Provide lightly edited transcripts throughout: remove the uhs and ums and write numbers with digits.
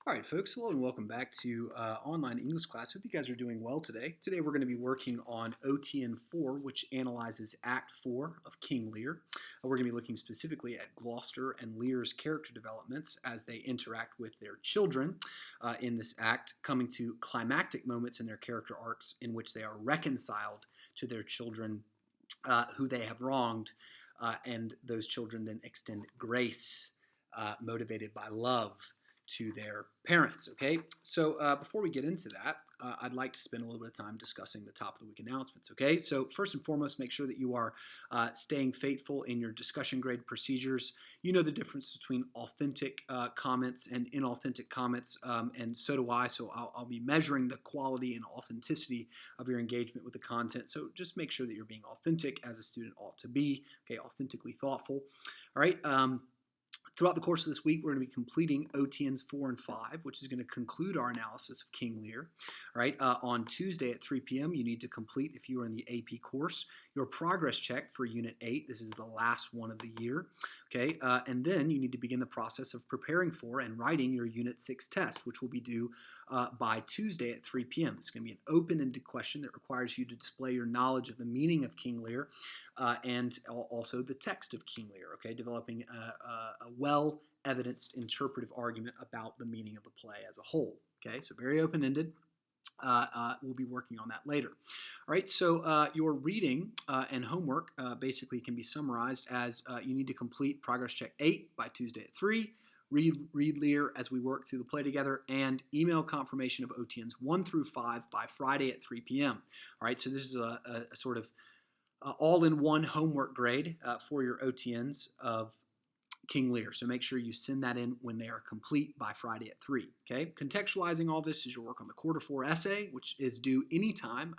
All right, folks, hello and welcome back to online English class. Hope you guys are doing well today. Today we're going to be working on OTN 4, which analyzes Act 4 of King Lear. We're going to be looking specifically at Gloucester and Lear's character developments as they interact with their children in this act, coming to climactic moments in their character arcs in which they are reconciled to their children who they have wronged, and those children then extend grace motivated by love to their parents. Okay, so before we get into that, I'd like to spend a little bit of time discussing the top of the week announcements. Okay, so first and foremost, make sure that you are staying faithful in your discussion grade procedures. You know the difference between authentic comments and inauthentic comments, and so do I. So I'll be measuring the quality and authenticity of your engagement with the content. So just make sure that you're being authentic as a student ought to be. Okay, authentically thoughtful. All right. Throughout the course of this week, we're going to be completing OTNs 4 and 5, which is going to conclude our analysis of King Lear. All right, on Tuesday at 3 p.m., you need to complete, if you are in the AP course, your progress check for Unit 8. This is the last one of the year. Okay, and then you need to begin the process of preparing for and writing your Unit 6 test, which will be due by Tuesday at 3 p.m. It's going to be an open-ended question that requires you to display your knowledge of the meaning of King Lear and also the text of King Lear, okay, developing a well-evidenced interpretive argument about the meaning of the play as a whole, okay, so very open-ended. We'll be working on that later. All right, so your reading and homework basically can be summarized as you need to complete Progress Check 8 by Tuesday at 3, read Lear as we work through the play together, and email confirmation of OTNs 1 through 5 by Friday at 3 p.m. All right, so this is a sort of all-in-one homework grade for your OTNs of King Lear. So make sure you send that in when they are complete by Friday at 3. Okay. Contextualizing all this is your work on the quarter 4 essay, which is due anytime.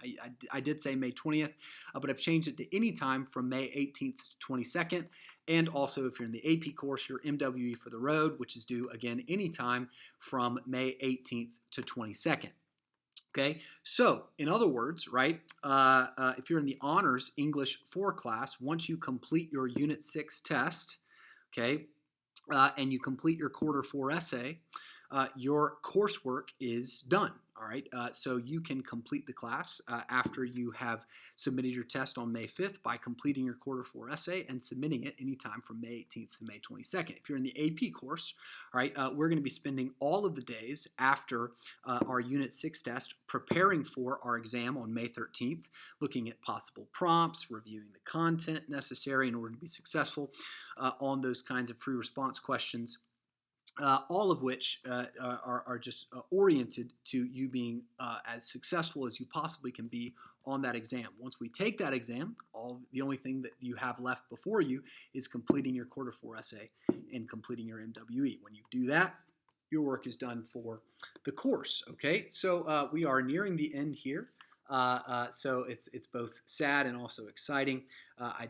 I did say May 20th, but I've changed it to any time from May 18th to 22nd. And also, if you're in the AP course, your MWE for the road, which is due again anytime from May 18th to 22nd. Okay, so in other words, right, if you're in the honors English 4 class, once you complete your Unit 6 test, okay, and you complete your quarter 4 essay, your coursework is done. All right, so you can complete the class after you have submitted your test on May 5th by completing your quarter 4 essay and submitting it anytime from May 18th to May 22nd. If you're in the AP course, all right, we're going to be spending all of the days after our Unit 6 test preparing for our exam on May 13th, looking at possible prompts, reviewing the content necessary in order to be successful on those kinds of free response questions. All of which are just oriented to you being as successful as you possibly can be on that exam. Once we take that exam, the only thing that you have left before you is completing your quarter 4 essay and completing your MWE. When you do that, your work is done for the course. Okay, so we are nearing the end here. So it's both sad and also exciting. I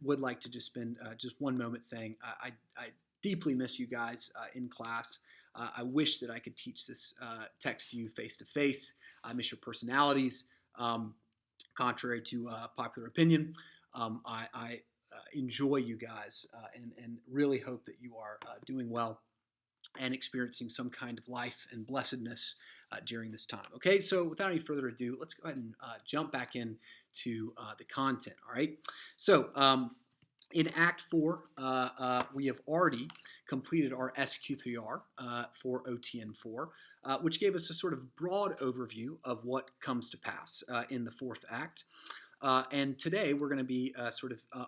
would like to just spend just one moment saying I deeply miss you guys in class. I wish that I could teach this text to you face to face. I miss your personalities. Contrary to popular opinion, I enjoy you guys and really hope that you are doing well and experiencing some kind of life and blessedness during this time. Okay, so without any further ado, let's go ahead and jump back into the content. All right, so in Act 4, we have already completed our SQ3R for OTN 4, which gave us a sort of broad overview of what comes to pass in the 4th Act. And today we're going to be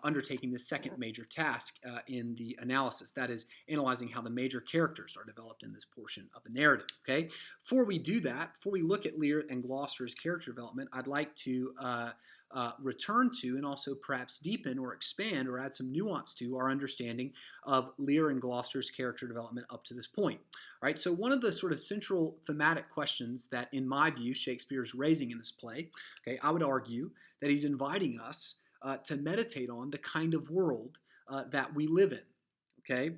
undertaking the second major task in the analysis, that is analyzing how the major characters are developed in this portion of the narrative. Okay, before we do that, before we look at Lear and Gloucester's character development, I'd like to return to and also perhaps deepen or expand or add some nuance to our understanding of Lear and Gloucester's character development up to this point. All right, so one of the sort of central thematic questions that, in my view, Shakespeare is raising in this play, okay, I would argue that he's inviting us to meditate on the kind of world that we live in, okay?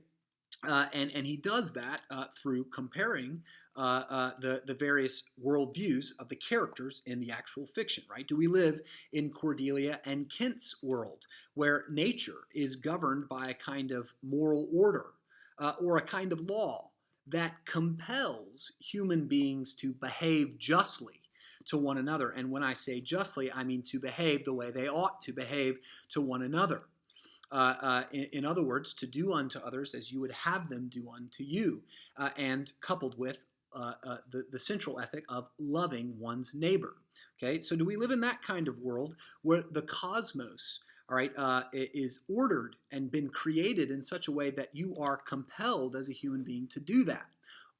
And he does that through comparing the various worldviews of the characters in the actual fiction, right? Do we live in Cordelia and Kent's world, where nature is governed by a kind of moral order or a kind of law that compels human beings to behave justly to one another. And when I say justly, I mean to behave the way they ought to behave to one another. In other words, to do unto others as you would have them do unto you, and coupled with the central ethic of loving one's neighbor. Okay, so do we live in that kind of world where the cosmos, all right, is ordered and been created in such a way that you are compelled as a human being to do that?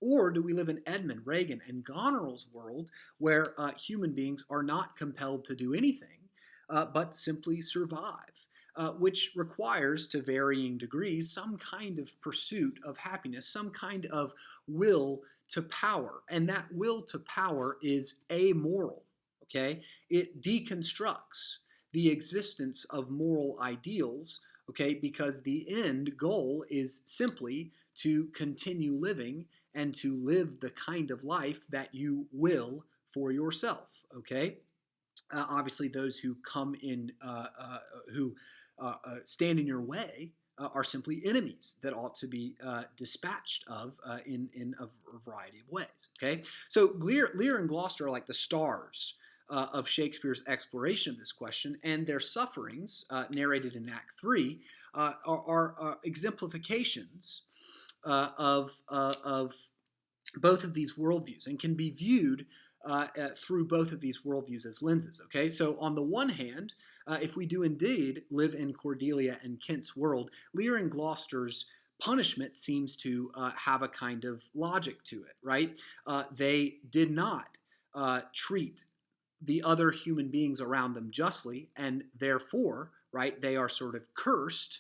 Or do we live in Edmund, Reagan, and Goneril's world where human beings are not compelled to do anything, but simply survive? Which requires, to varying degrees, some kind of pursuit of happiness, some kind of will to power. And that will to power is amoral, okay? It deconstructs the existence of moral ideals, okay, because the end goal is simply to continue living and to live the kind of life that you will for yourself, okay? Obviously, those who come in, who stand in your way are simply enemies that ought to be dispatched of in a variety of ways. Okay, so Lear and Gloucester are like the stars of Shakespeare's exploration of this question, and their sufferings, narrated in Act 3, are exemplifications of both of these worldviews and can be viewed through both of these worldviews as lenses. Okay, so on the one hand, if we do indeed live in Cordelia and Kent's world, Lear and Gloucester's punishment seems to have a kind of logic to it, right? They did not treat the other human beings around them justly, and therefore, right, they are sort of cursed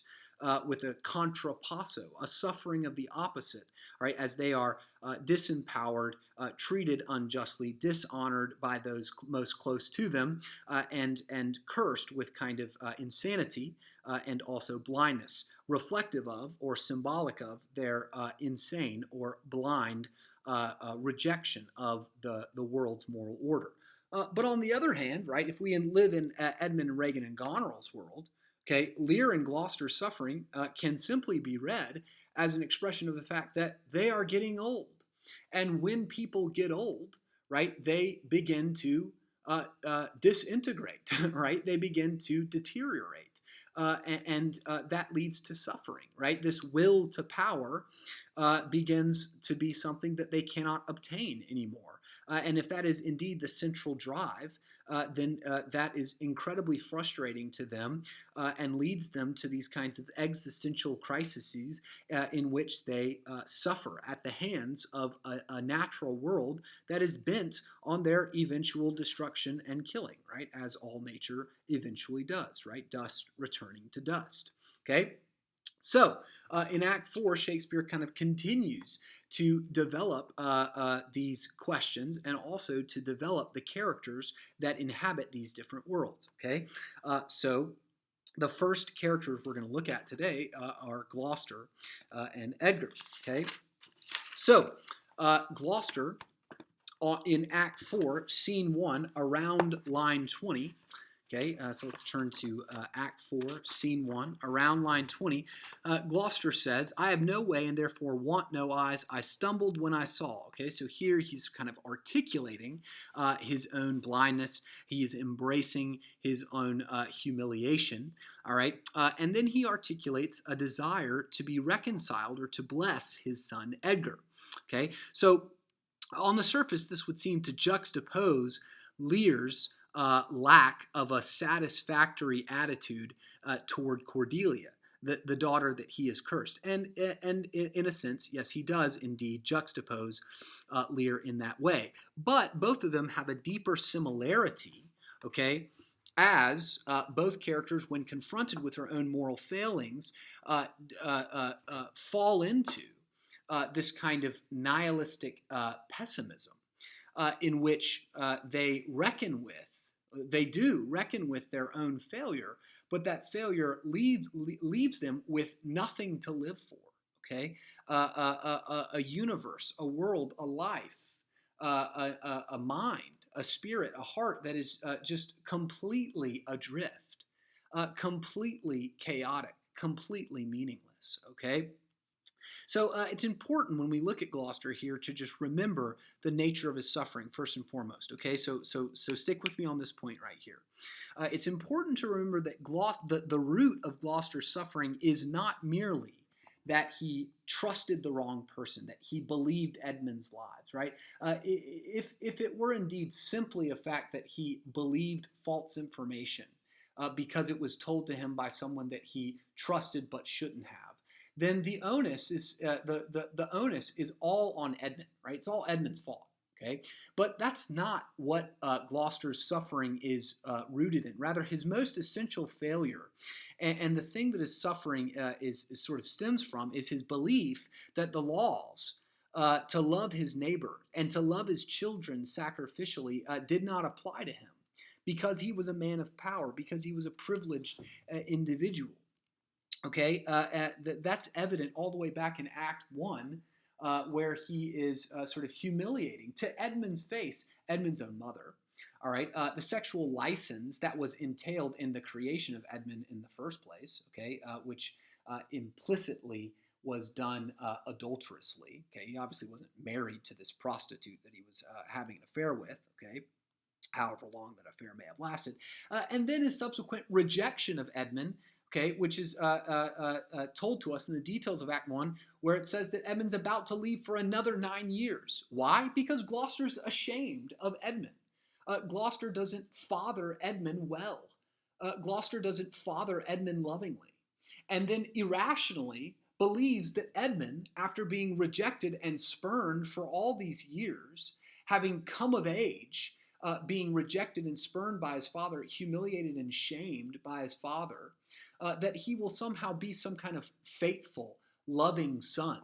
with a contrapasso, a suffering of the opposite, right, as they are disempowered, treated unjustly, dishonored by those most close to them, and cursed with kind of insanity and also blindness, reflective of or symbolic of their insane or blind rejection of the world's moral order. But on the other hand, right, if we live in Edmund, Reagan, and Goneril's world, okay, Lear and Gloucester's suffering can simply be read as an expression of the fact that they are getting old. And when people get old, right, they begin to disintegrate, right? They begin to deteriorate. And that leads to suffering, right? This will to power begins to be something that they cannot obtain anymore. And if that is indeed the central drive, then that is incredibly frustrating to them and leads them to these kinds of existential crises in which they suffer at the hands of a natural world that is bent on their eventual destruction and killing, right? As all nature eventually does, right? Dust returning to dust. Okay? So, in Act 4, Shakespeare kind of continues to develop these questions and also to develop the characters that inhabit these different worlds. Okay, so the first characters we're going to look at today are Gloucester and Edgar. Okay, so Gloucester in Act 4, Scene 1, around line 20. Okay, so let's turn to Act 4, Scene 1, around line 20. Gloucester says, I have no way and therefore want no eyes. I stumbled when I saw. Okay, so here he's kind of articulating his own blindness. He is embracing his own humiliation. All right, and then he articulates a desire to be reconciled or to bless his son Edgar. Okay, so on the surface, this would seem to juxtapose Lear's lack of a satisfactory attitude toward Cordelia, the daughter that he has cursed. And in a sense, yes, he does indeed juxtapose Lear in that way. But both of them have a deeper similarity, okay, as both characters, when confronted with their own moral failings, fall into this kind of nihilistic pessimism in which they do reckon with their own failure, but that failure leaves them with nothing to live for. Okay, a universe, a world, a life, a mind, a spirit, a heart that is just completely adrift, completely chaotic, completely meaningless. Okay. So it's important when we look at Gloucester here to just remember the nature of his suffering first and foremost. Okay, so stick with me on this point right here. It's important to remember that the root of Gloucester's suffering is not merely that he trusted the wrong person, that he believed Edmund's lies, right? If it were indeed simply a fact that he believed false information because it was told to him by someone that he trusted but shouldn't have, then the onus is all on Edmund, right? It's all Edmund's fault. Okay, but that's not what Gloucester's suffering is rooted in. Rather, his most essential failure, and the thing that his suffering is sort of stems from, is his belief that the laws to love his neighbor and to love his children sacrificially did not apply to him because he was a man of power, because he was a privileged individual. Okay, that's evident all the way back in Act 1, where he is sort of humiliating to Edmund's face, Edmund's own mother. All right, the sexual license that was entailed in the creation of Edmund in the first place, okay, which implicitly was done adulterously. Okay, he obviously wasn't married to this prostitute that he was having an affair with. Okay, however long that affair may have lasted, and then his subsequent rejection of Edmund, okay, which is told to us in the details of Act 1, where it says that Edmund's about to leave for another 9 years. Why? Because Gloucester's ashamed of Edmund. Gloucester doesn't father Edmund well. Gloucester doesn't father Edmund lovingly. And then irrationally believes that Edmund, after being rejected and spurned for all these years, having come of age, being rejected and spurned by his father, humiliated and shamed by his father, that he will somehow be some kind of faithful, loving son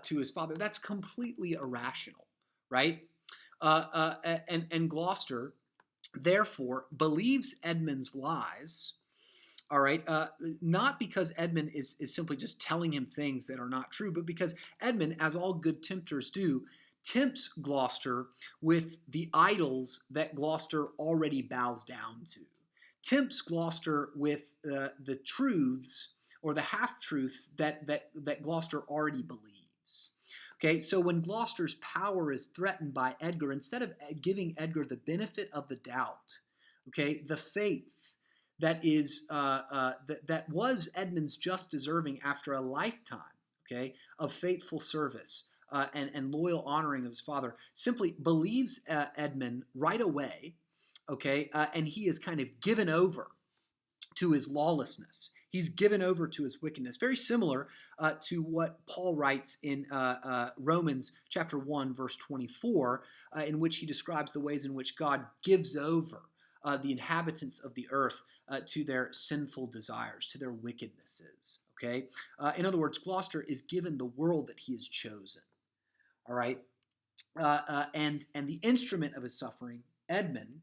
to his father. That's completely irrational, right? And Gloucester, therefore, believes Edmund's lies. All right, not because Edmund is simply just telling him things that are not true, but because Edmund, as all good tempters do, tempts Gloucester with the idols that Gloucester already bows down to, tempts Gloucester with the truths or the half-truths that Gloucester already believes. Okay, so when Gloucester's power is threatened by Edgar, instead of giving Edgar the benefit of the doubt, okay, the faith that was Edmund's just deserving after a lifetime, okay, of faithful service and loyal honoring of his father, simply believes Edmund right away, okay, and he is kind of given over to his lawlessness. He's given over to his wickedness. Very similar to what Paul writes in Romans chapter 1, verse 24, in which he describes the ways in which God gives over the inhabitants of the earth to their sinful desires, to their wickednesses. Okay? In other words, Gloucester is given the world that he has chosen. All right? And the instrument of his suffering, Edmund,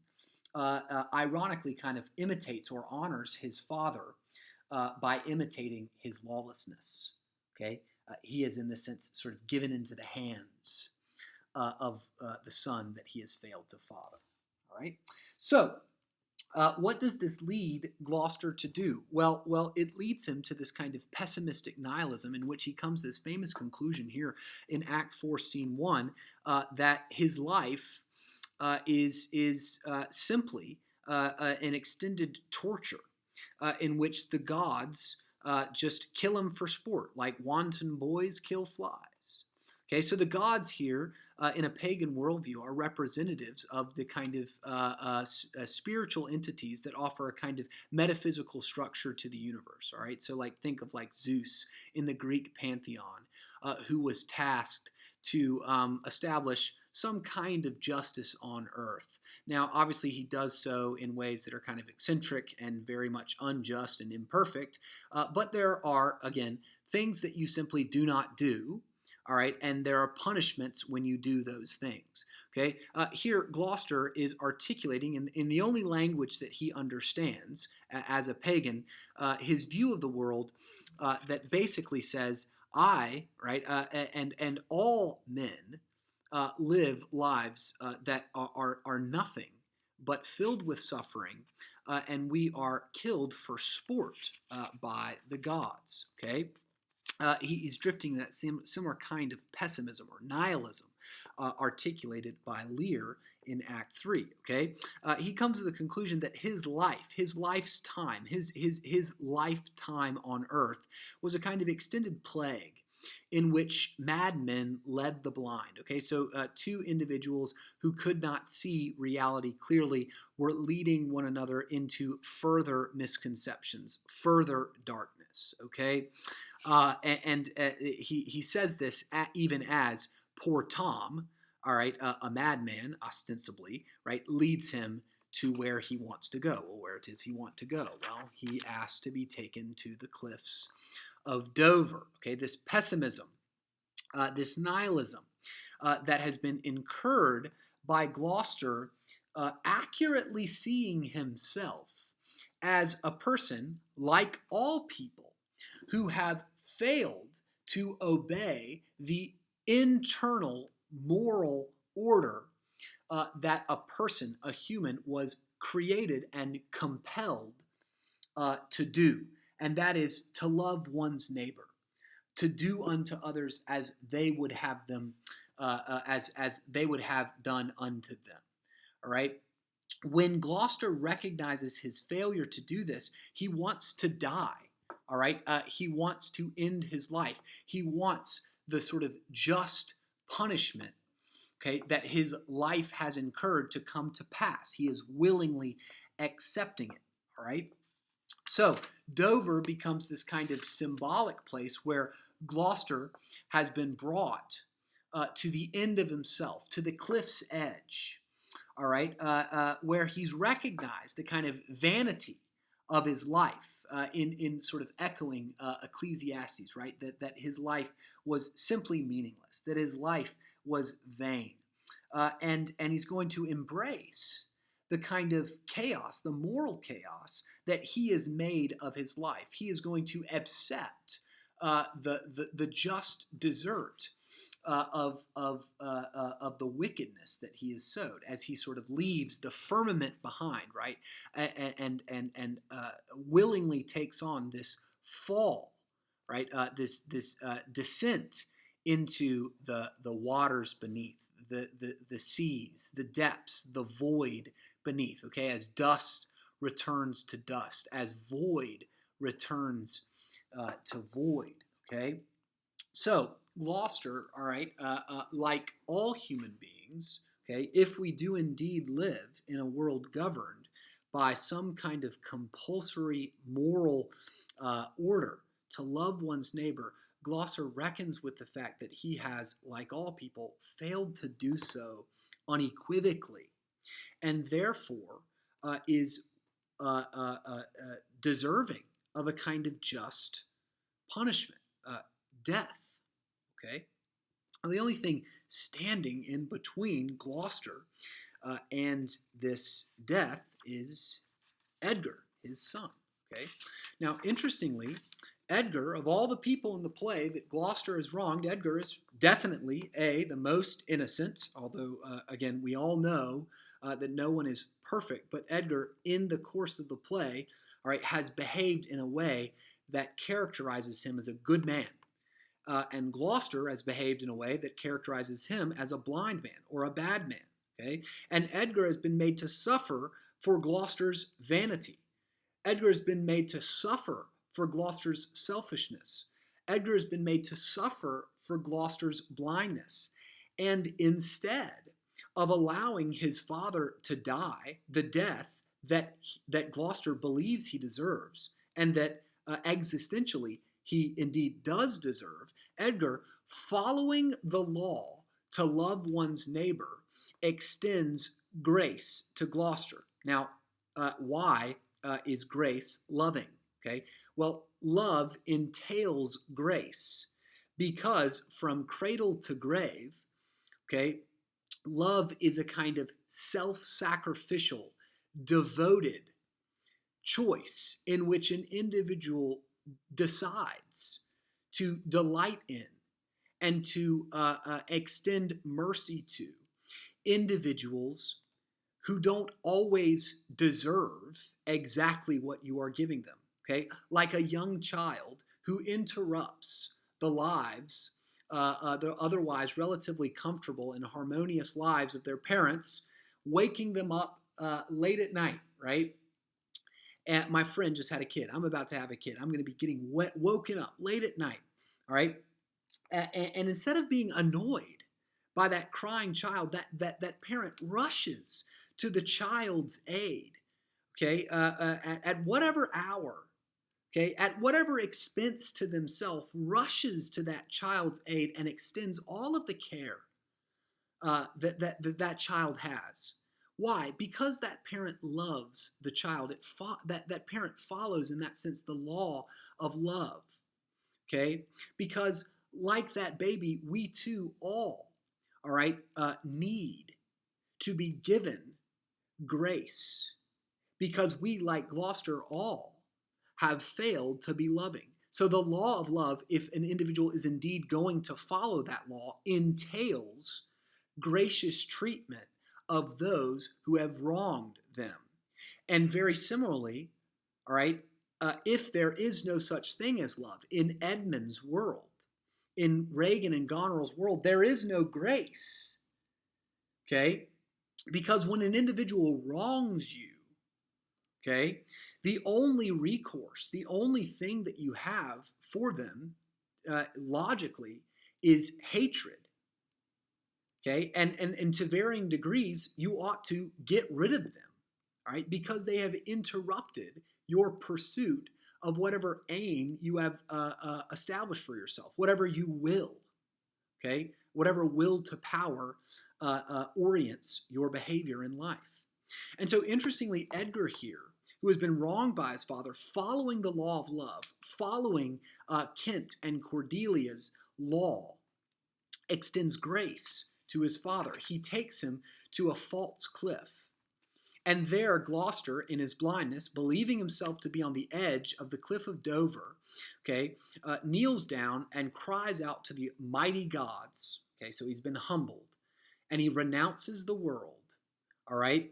ironically kind of imitates or honors his father by imitating his lawlessness. Okay? He is, in this sense, sort of given into the hands of the son that he has failed to father. All right? So, what does this lead Gloucester to do? Well, it leads him to this kind of pessimistic nihilism in which he comes to this famous conclusion here in Act 4, Scene 1, that his life is simply an extended torture in which the gods just kill him for sport, like wanton boys kill flies. Okay, so the gods here in a pagan worldview are representatives of the kind of spiritual entities that offer a kind of metaphysical structure to the universe. All right, so like think of like Zeus in the Greek pantheon, who was tasked to establish some kind of justice on earth. Now, obviously, he does so in ways that are kind of eccentric and very much unjust and imperfect, but there are, again, things that you simply do not do. All right, and there are punishments when you do those things. Okay, here Gloucester is articulating in the only language that he understands as a pagan, his view of the world that basically says, I, right, and all men live lives that are nothing but filled with suffering, and we are killed for sport by the gods. Okay. he's drifting that similar kind of pessimism or nihilism articulated by Lear in Act 3. Okay, he comes to the conclusion that his life, his lifetime, his lifetime on Earth was a kind of extended plague in which madmen led the blind. Okay, so two individuals who could not see reality clearly were leading one another into further misconceptions, further darkness. Okay, he says this even as poor Tom, all right, a madman, ostensibly, right, leads him to where he wants to go. Well, where it is he wants to go? Well, he asked to be taken to the cliffs of Dover. Okay, this pessimism, this nihilism that has been incurred by Gloucester, accurately seeing himself as a person like all people who have failed to obey the internal moral order that a person, a human, was created and compelled to do, and that is to love one's neighbor, to do unto others as they would have them, as they would have done unto them. All right. When Gloucester recognizes his failure to do this, he wants to die. All right. He wants to end his life. He wants the sort of just punishment, okay, that his life has incurred to come to pass. He is willingly accepting it. All right. So Dover becomes this kind of symbolic place where Gloucester has been brought to the end of himself, to the cliff's edge, all right, where he's recognized the kind of vanity of his life in sort of echoing Ecclesiastes, right, that his life was simply meaningless, that his life was vain. And he's going to embrace the kind of chaos, the moral chaos that he has made of his life. He is going to accept the just desert of the wickedness that he has sowed as he sort of leaves the firmament behind, right, and willingly takes on this fall, right, this descent into the waters beneath, the seas, the depths, the void beneath. Okay, as dust returns to dust, as void returns to void. Okay, so Gloucester, all right, like all human beings, okay, if we do indeed live in a world governed by some kind of compulsory moral order to love one's neighbor, Gloucester reckons with the fact that he has, like all people, failed to do so unequivocally, and therefore is deserving of a kind of just punishment, death. Okay, the only thing standing in between Gloucester and this death is Edgar, his son. Okay, now interestingly, Edgar, of all the people in the play that Gloucester has wronged, Edgar is definitely the most innocent. Although again, we all know that no one is perfect, but Edgar, in the course of the play, all right, has behaved in a way that characterizes him as a good man. And Gloucester has behaved in a way that characterizes him as a blind man or a bad man. Okay, and Edgar has been made to suffer for Gloucester's vanity. Edgar has been made to suffer for Gloucester's selfishness. Edgar has been made to suffer for Gloucester's blindness. And instead of allowing his father to die, the death that Gloucester believes he deserves, and that existentially he indeed does deserve, Edgar, following the law to love one's neighbor, extends grace to Gloucester. Now, why is grace loving? Okay, well, love entails grace because from cradle to grave, okay, love is a kind of self-sacrificial, devoted choice in which an individual decides to delight in and to extend mercy to individuals who don't always deserve exactly what you are giving them. Okay, like a young child who interrupts the lives, the otherwise relatively comfortable and harmonious lives of their parents, waking them up late at night, right? And my friend just had a kid. I'm about to have a kid. I'm going to be getting woken up late at night, all right? And instead of being annoyed by that crying child, that parent rushes to the child's aid, okay, at whatever hour, okay, at whatever expense to themselves, rushes to that child's aid and extends all of the care that child has. Why? Because that parent loves the child. That parent follows, in that sense, the law of love. Okay? Because like that baby, we too all, all right, need to be given grace, because we, like Gloucester, all have failed to be loving. So the law of love, if an individual is indeed going to follow that law, entails gracious treatment of those who have wronged them. And very similarly, all right, if there is no such thing as love in Edmund's world, in Reagan and Goneril's world, there is no grace. Okay? Because when an individual wrongs you, okay, the only recourse, the only thing that you have for them, logically, is hatred. Okay, and to varying degrees, you ought to get rid of them, all right, because they have interrupted your pursuit of whatever aim you have established for yourself, whatever you will, okay, whatever will to power orients your behavior in life. And so, interestingly, Edgar here, who has been wronged by his father, following the law of love, following Kent and Cordelia's law, extends grace to his father. He takes him to a false cliff. And there, Gloucester, in his blindness, believing himself to be on the edge of the cliff of Dover, okay, kneels down and cries out to the mighty gods. Okay, so he's been humbled, and he renounces the world, all right,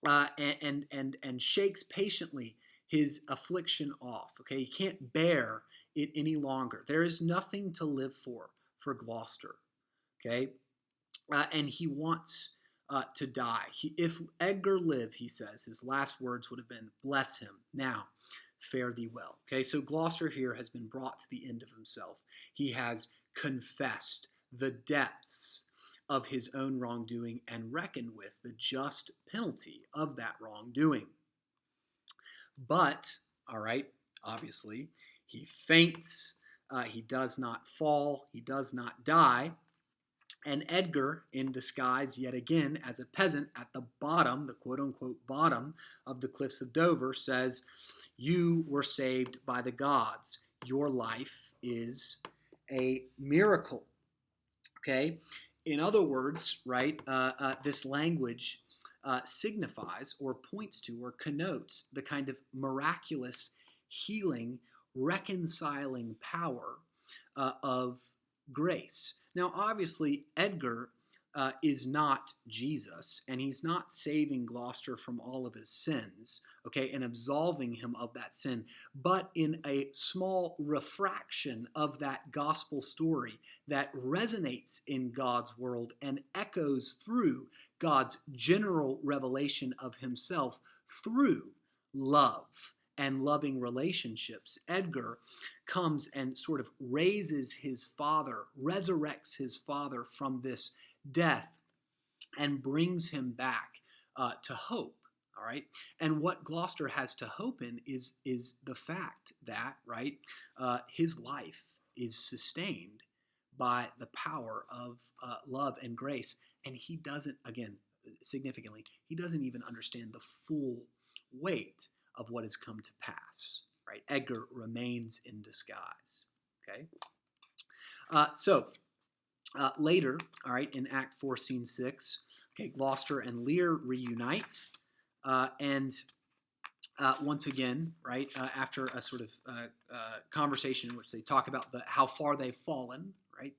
and shakes patiently his affliction off. Okay, he can't bear it any longer. There is nothing to live for Gloucester. Okay, and he wants to die. If Edgar lived, he says, his last words would have been, "Bless him. Now, fare thee well." Okay, so Gloucester here has been brought to the end of himself. He has confessed the depths of his own wrongdoing and reckoned with the just penalty of that wrongdoing. But, all right, obviously, he faints, he does not fall, he does not die. And Edgar, in disguise yet again as a peasant at the bottom, the quote unquote bottom of the cliffs of Dover, says, "You were saved by the gods. Your life is a miracle." Okay? In other words, right, this language signifies or points to or connotes the kind of miraculous healing, reconciling power of grace. Now, obviously, Edgar is not Jesus, and he's not saving Gloucester from all of his sins, okay, and absolving him of that sin. But in a small refraction of that gospel story that resonates in God's world and echoes through God's general revelation of himself through love and loving relationships, Edgar comes and sort of raises his father, resurrects his father from this death, and brings him back to hope. All right, and what Gloucester has to hope in is the fact that, right, his life is sustained by the power of love and grace, and he doesn't, again, significantly, he doesn't even understand the full weight of what has come to pass. Right, Edgar remains in disguise. Okay, so later, all right, in Act 4, Scene 6, okay, Gloucester and Lear reunite, and once again, right, after a sort of conversation in which they talk about how far they've fallen, right,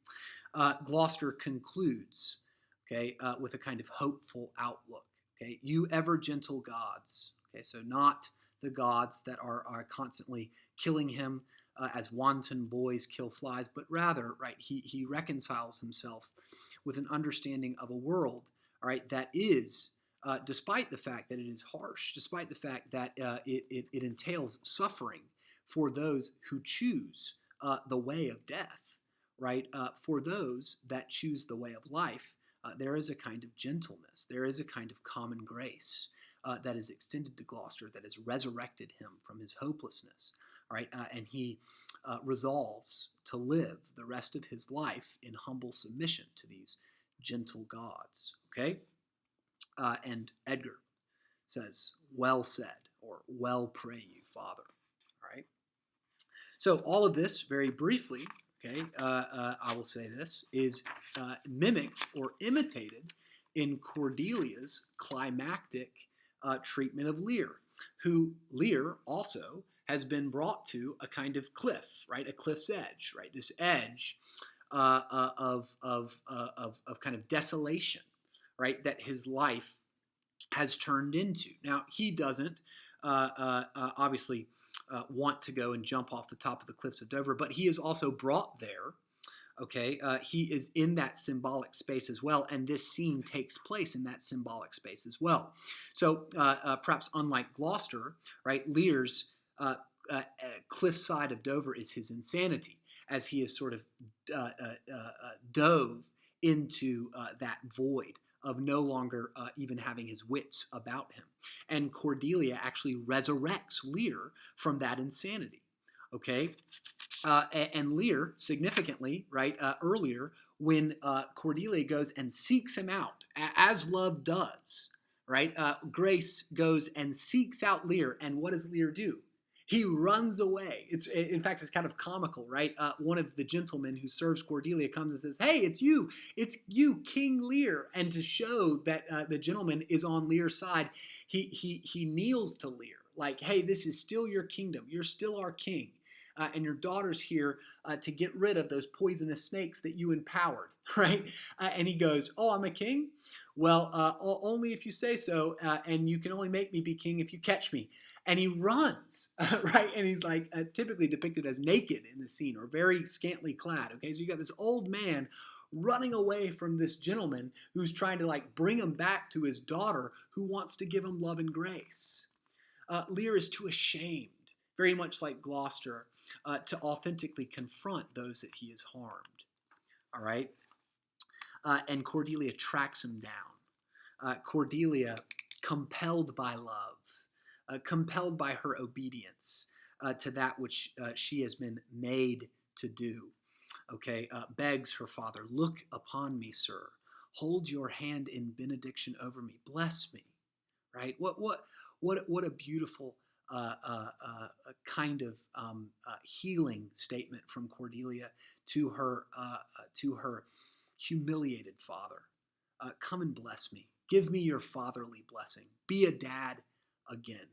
Gloucester concludes, okay, with a kind of hopeful outlook. Okay, "You ever gentle gods," okay, so not the gods that are constantly killing him, as wanton boys kill flies, but rather, right, he reconciles himself with an understanding of a world, all right, that is, despite the fact that it is harsh, despite the fact that it entails suffering for those who choose the way of death, right, for those that choose the way of life, there is a kind of gentleness, there is a kind of common grace that is extended to Gloucester that has resurrected him from his hopelessness, right? And he resolves to live the rest of his life in humble submission to these gentle gods, okay? And Edgar says, well said, or well pray you, Father, all right? So all of this, very briefly, okay, I will say this, is mimicked or imitated in Cordelia's climactic treatment of Lear, who Lear also has been brought to a kind of cliff, right, a cliff's edge, right, this edge of kind of desolation, right, that his life has turned into. Now, he doesn't obviously want to go and jump off the top of the cliffs of Dover, but he is also brought there. Okay, he is in that symbolic space as well, and this scene takes place in that symbolic space as well. So perhaps unlike Gloucester, right, Lear's cliffside of Dover is his insanity, as he is sort of dove into that void of no longer even having his wits about him. And Cordelia actually resurrects Lear from that insanity. Okay, and Lear, significantly, right, earlier, when Cordelia goes and seeks him out, as love does, right, Grace goes and seeks out Lear, and what does Lear do? He runs away. In fact, it's kind of comical, right? One of the gentlemen who serves Cordelia comes and says, "Hey, it's you, King Lear." And to show that the gentleman is on Lear's side, he kneels to Lear, like, "Hey, this is still your kingdom. You're still our king." And your daughter's here to get rid of those poisonous snakes that you empowered, right? And he goes, "Oh, I'm a king? Well, only if you say so, and you can only make me be king if you catch me." And he runs, right? And he's like typically depicted as naked in the scene or very scantily clad, okay? So you got this old man running away from this gentleman who's trying to like bring him back to his daughter who wants to give him love and grace. Lear is too ashamed, very much like Gloucester, to authentically confront those that he has harmed. All right? And Cordelia tracks him down. Cordelia, compelled by love, compelled by her obedience to that which she has been made to do, okay, begs her father, "Look upon me, sir. Hold your hand in benediction over me. Bless me." Right? What a beautiful kind of healing statement from Cordelia to her humiliated father. Come and bless me. Give me your fatherly blessing. Be a dad again.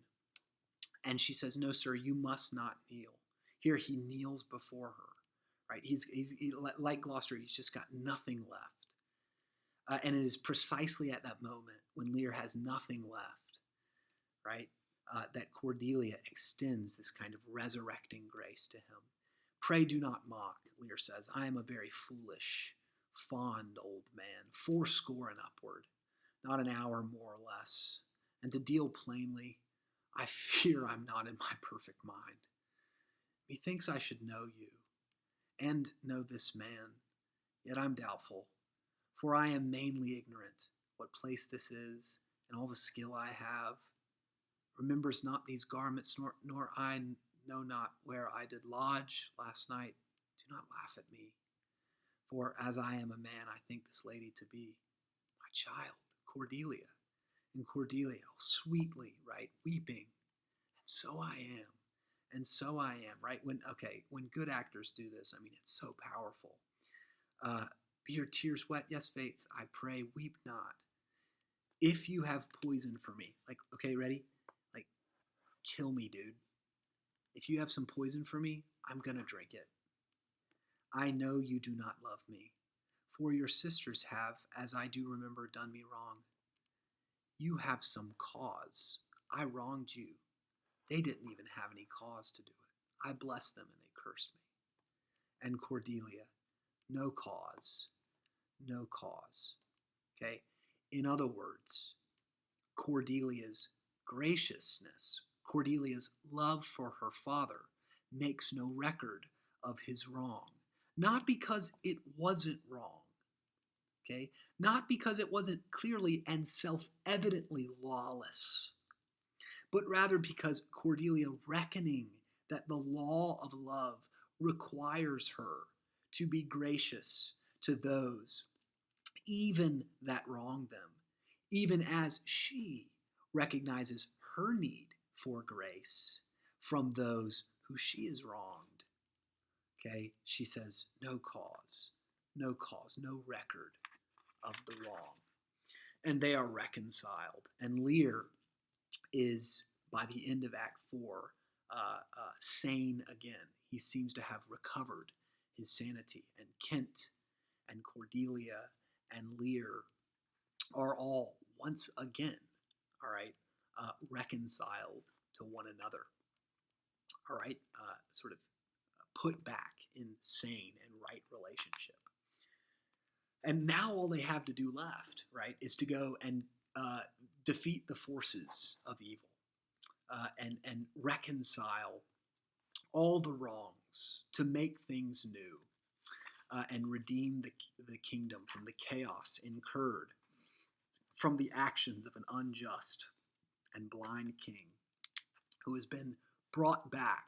And she says, "No, sir, you must not kneel." Here he kneels before her. Right? He's like Gloucester. He's just got nothing left. And it is precisely at that moment when Lear has nothing left, right, that Cordelia extends this kind of resurrecting grace to him. "Pray do not mock," Lear says. "I am a very foolish, fond old man, 80 and upward, not an hour more or less. And to deal plainly, I fear I'm not in my perfect mind. Methinks I should know you, and know this man, yet I'm doubtful, for I am mainly ignorant what place this is, and all the skill I have. Remembers not these garments, nor I know not where I did lodge last night. Do not laugh at me, for as I am a man, I think this lady to be my child, Cordelia." And Cordelia, sweetly, right, weeping, "And so I am, and so I am," right? When good actors do this, I mean, it's so powerful. "Be your tears wet? Yes, Faith, I pray, weep not. If you have poison for me," like, okay, ready? Like, kill me, dude. "If you have some poison for me, I'm gonna drink it. I know you do not love me, for your sisters have, as I do remember, done me wrong. You have some cause. I wronged you. They didn't even have any cause to do it. I blessed them and they curse me. And Cordelia, no cause, no cause. Okay? In other words, Cordelia's graciousness, Cordelia's love for her father makes no record of his wrong. Not because it wasn't wrong, okay? Not because it wasn't clearly and self-evidently lawless, but rather because Cordelia, reckoning that the law of love requires her to be gracious to those even that wrong them, even as she recognizes her need for grace from those who she is wronged. Okay, she says, no cause, no record of the wrong. And they are reconciled. And Lear is, by the end of Act 4, sane again. He seems to have recovered his sanity. And Kent and Cordelia and Lear are all once again, all right, reconciled to one another, all right, sort of put back in sane and right relationship. And now all they have to do left, right, is to go and defeat the forces of evil and reconcile all the wrongs to make things new and redeem the kingdom from the chaos incurred from the actions of an unjust and blind king who has been brought back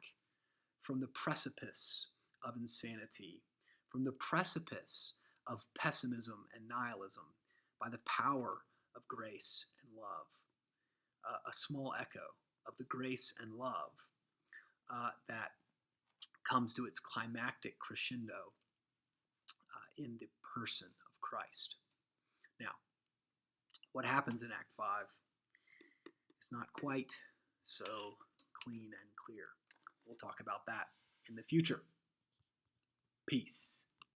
from the precipice of insanity, from the precipice of pessimism and nihilism by the power of grace and love. A small echo of the grace and love that comes to its climactic crescendo in the person of Christ. Now, what happens in Act 5 is not quite so clean and clear. We'll talk about that in the future. Peace.